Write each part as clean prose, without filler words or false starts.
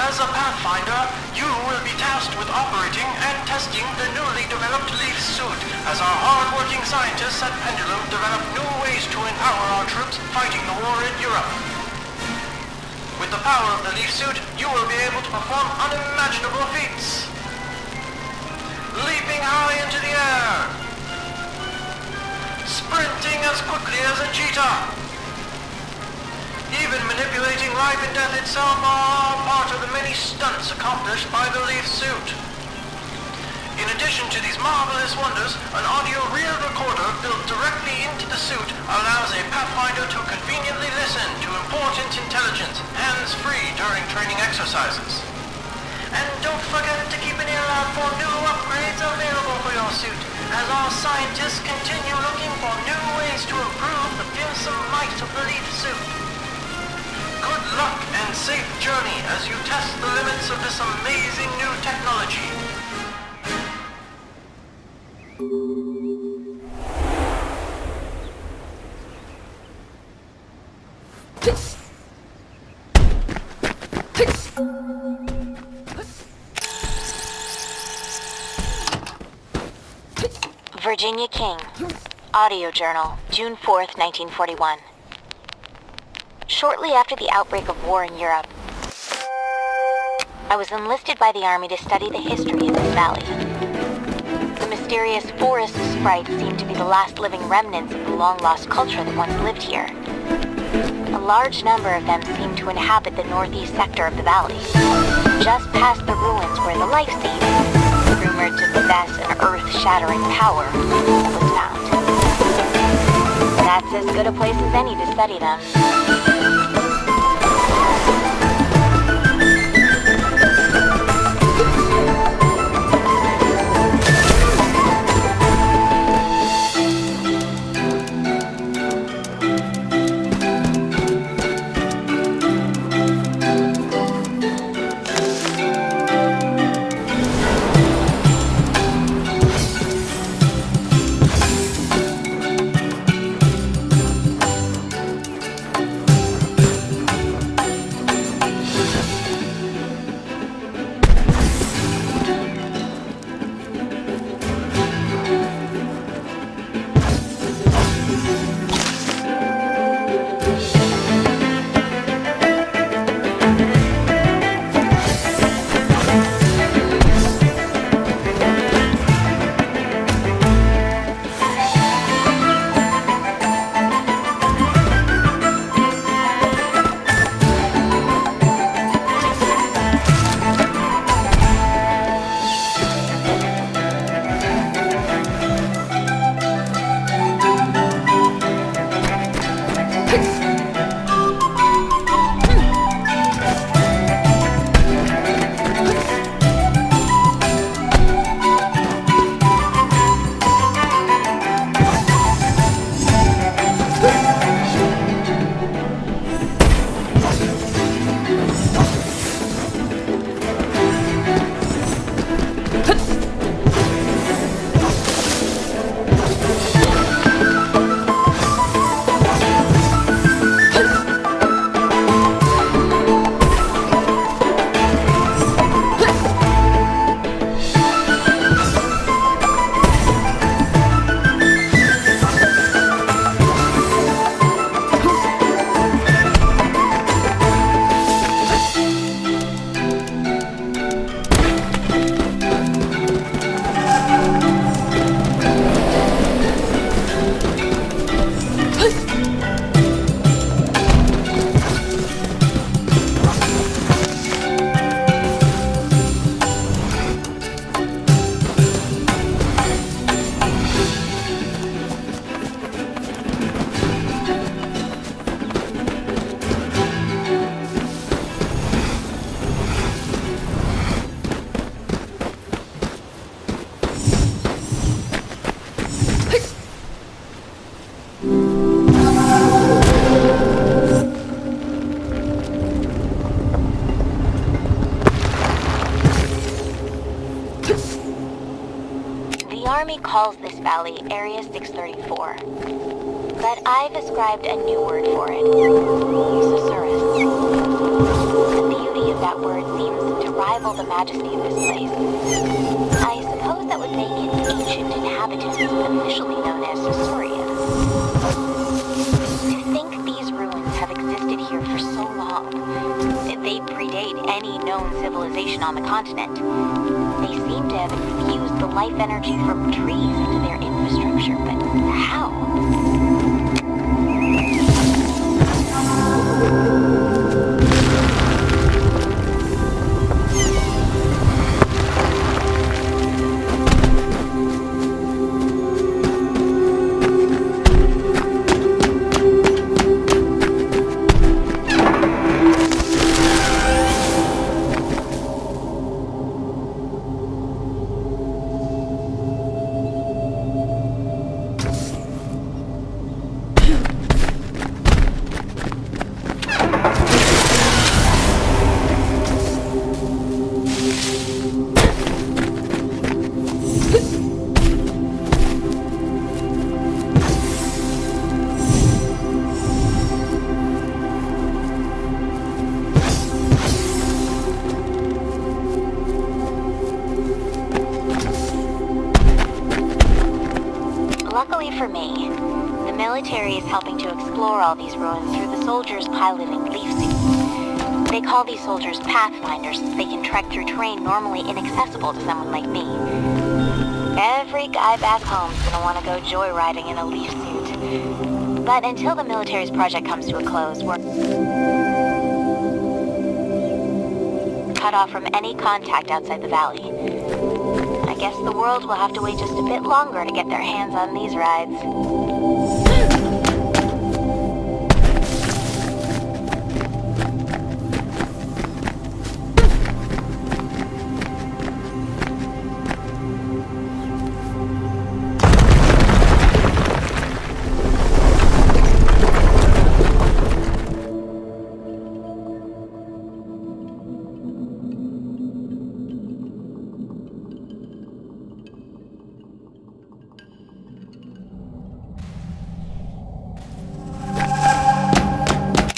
As a Pathfinder, you will be tasked with operating and testing the newly developed Leaf suit as our hard-working scientists at Pendulum develop new ways to empower our troops fighting the war in Europe. With the power of the Leaf suit, you will be able to perform unimaginable feats. Leaping high into the air. Sprinting as quickly as a cheetah. Even manipulating life and death itself are part of the many stunts accomplished by the Leaf suit. In addition to these marvelous wonders, an audio reel recorder built directly into the suit allows a Pathfinder to conveniently listen to important intelligence, hands-free during training exercises. And don't forget to keep an ear out for new upgrades available for your suit, as our scientists continue looking for new ways to improve the fearsome might of the Leaf suit. Good luck and safe journey as you test the limits of this amazing new technology. Virginia King. Audio Journal, June 4th, 1941. Shortly after the outbreak of war in Europe, I was enlisted by the Army to study the history of this valley. The mysterious forest sprites seemed to be the last living remnants of the long-lost culture that once lived here. A large number of them seemed to inhabit the northeast sector of the valley, just past the ruins where the Life Seed, rumored to possess an earth-shattering power, was found. That's as good a place as any to study them. Army calls this valley Area 634, but I've ascribed a new word for it, Susurrus. The beauty of that word seems majesty of this place. I suppose that would make its ancient inhabitants officially known as Saurians. To think these ruins have existed here for so long. They predate any known civilization on the continent. They seem to have infused the life energy from trees into their infrastructure, but how? Luckily for me, the military is helping to explore all these ruins through the soldiers piloting leaf suits. They call these soldiers pathfinders since they can trek through terrain normally inaccessible to someone like me. Every guy back home's gonna want to go joyriding in a leaf suit. But until the military's project comes to a close, we're cut off from any contact outside the valley. I guess the world will have to wait just a bit longer to get their hands on these rides.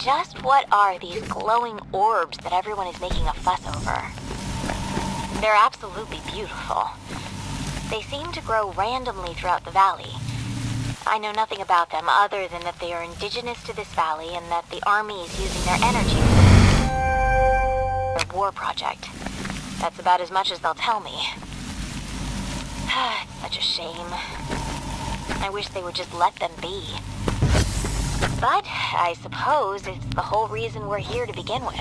Just what are these glowing orbs that everyone is making a fuss over? They're absolutely beautiful. They seem to grow randomly throughout the valley. I know nothing about them other than that they are indigenous to this valley and that the army is using their energy for their war project. That's about as much as they'll tell me. It's such a shame. I wish they would just let them be. But I suppose it's the whole reason we're here to begin with.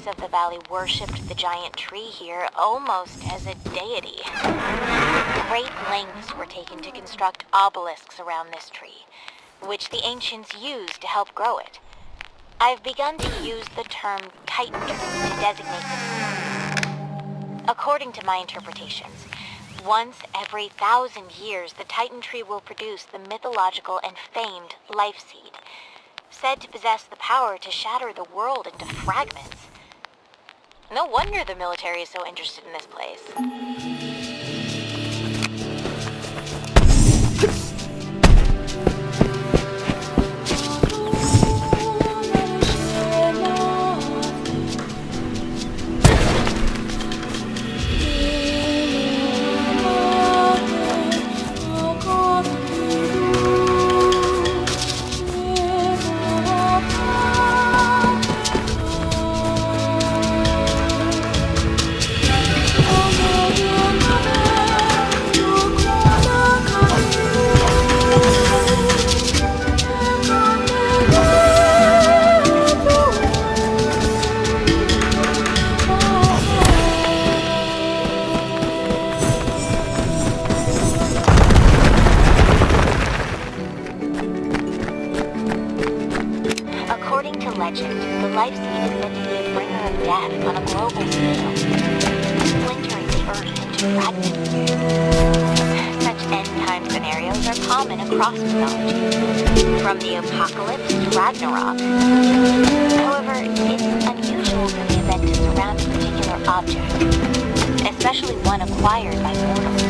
Of the valley worshipped the giant tree here almost as a deity. Great lengths were taken to construct obelisks around this tree, which the ancients used to help grow it. I've begun to use the term Titan tree to designate them. According to my interpretations, once every 1,000 years the Titan tree will produce the mythological and famed Life Seed, said to possess the power to shatter the world into fragments. No wonder the military is so interested in this place. death on a global scale, splintering the Earth into fragments. Such end-time scenarios are common across mythology, from the apocalypse to Ragnarok. However, it's unusual for the event to surround a particular object, especially one acquired by mortals.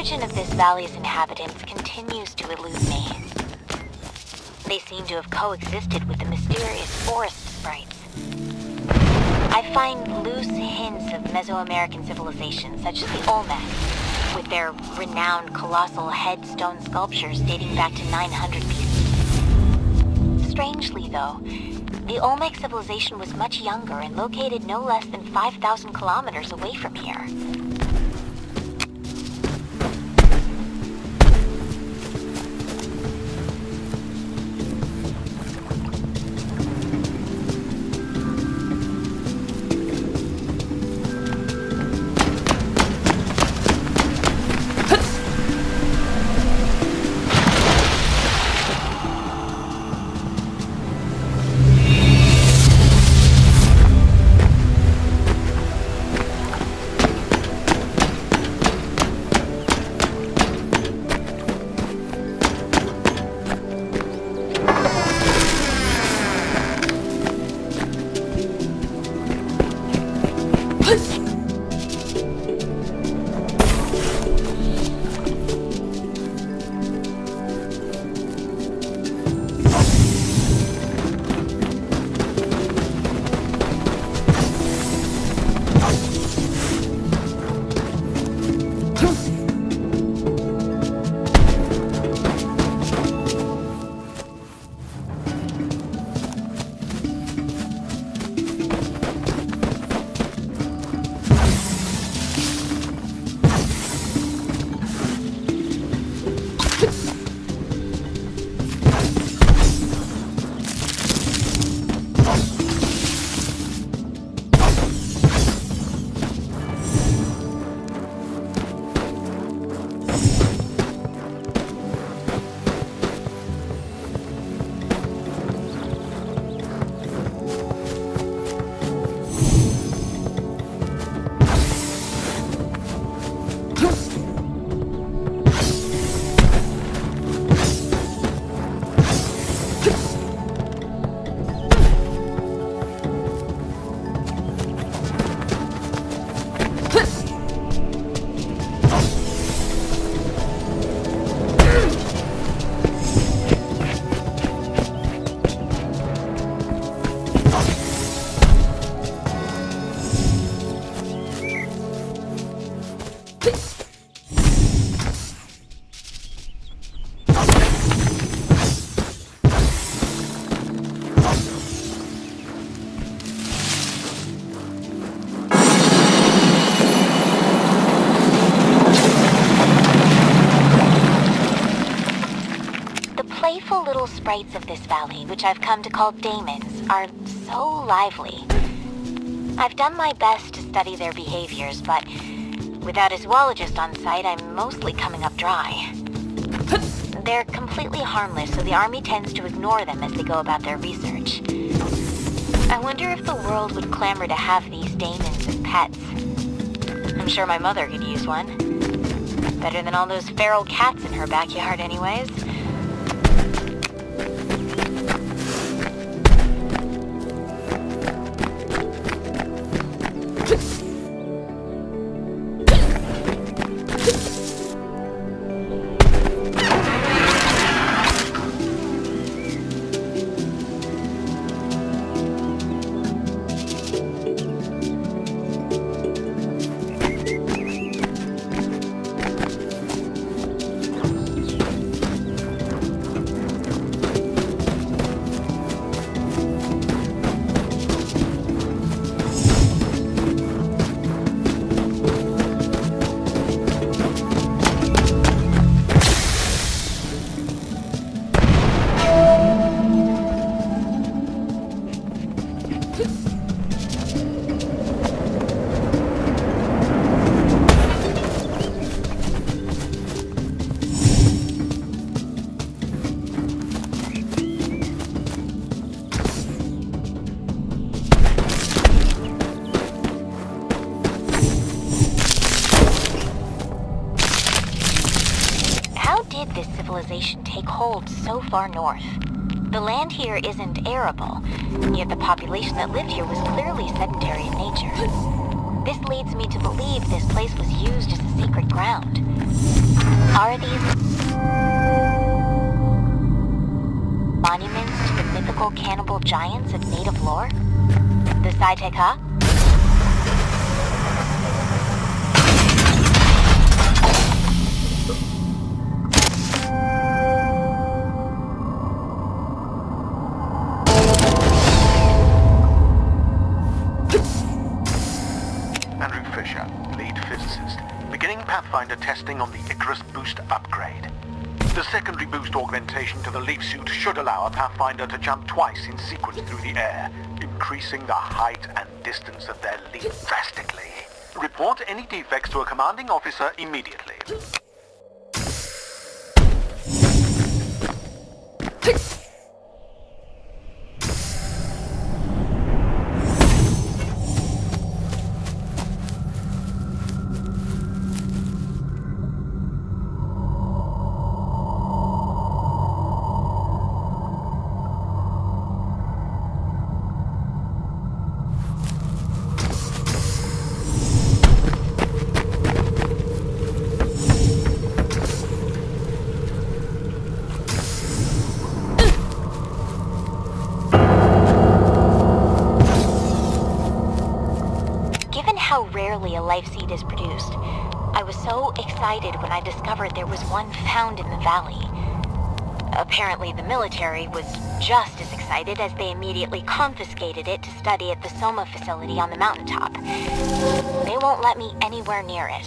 origin of this valley's inhabitants continues to elude me. They seem to have coexisted with the mysterious forest sprites. I find loose hints of Mesoamerican civilizations such as the Olmec, with their renowned colossal headstone sculptures dating back to 900 BC. Strangely, though, the Olmec civilization was much younger and located no less than 5,000 kilometers away from here. sprites of this valley, which I've come to call daemons, are so lively. I've done my best to study their behaviors, but without a zoologist on site, I'm mostly coming up dry. They're completely harmless, so the army tends to ignore them as they go about their research. I wonder if the world would clamor to have these daemons as pets. I'm sure my mother could use one. Better than all those feral cats in her backyard anyways. Civilization take hold so far north. The land here isn't arable, yet the population that lived here was clearly sedentary in nature. This leads me to believe this place was used as a sacred ground. Are these monuments to the mythical cannibal giants of native lore? The Sai Te-Ka? Pathfinder testing on the Icarus boost upgrade. The secondary boost augmentation to the leaf suit should allow a Pathfinder to jump twice in sequence through the air, increasing the height and distance of their leap drastically. Report any defects to a commanding officer immediately. How rarely a life seed is produced. I was so excited when I discovered there was one found in the valley. Apparently the military was just as excited as they immediately confiscated it to study at the Soma facility on the mountaintop. They won't let me anywhere near it.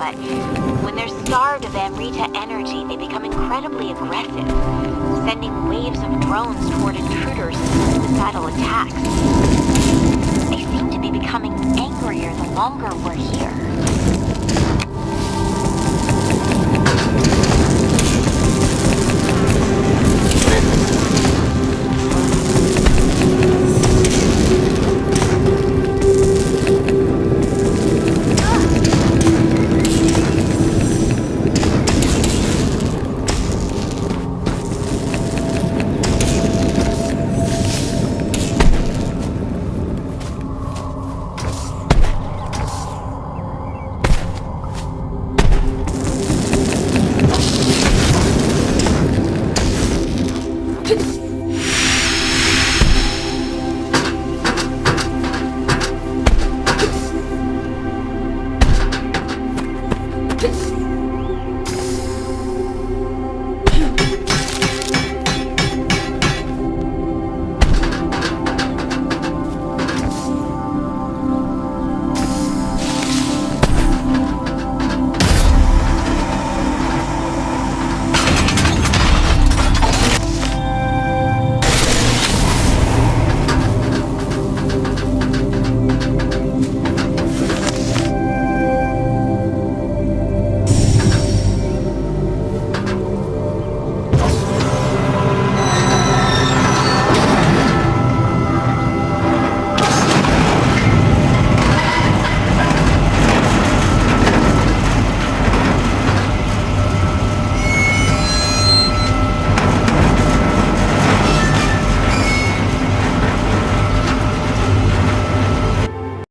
but when they're starved of Amrita energy, they become incredibly aggressive, sending waves of drones toward intruders and suicidal attacks. They seem to be becoming angrier the longer we're here.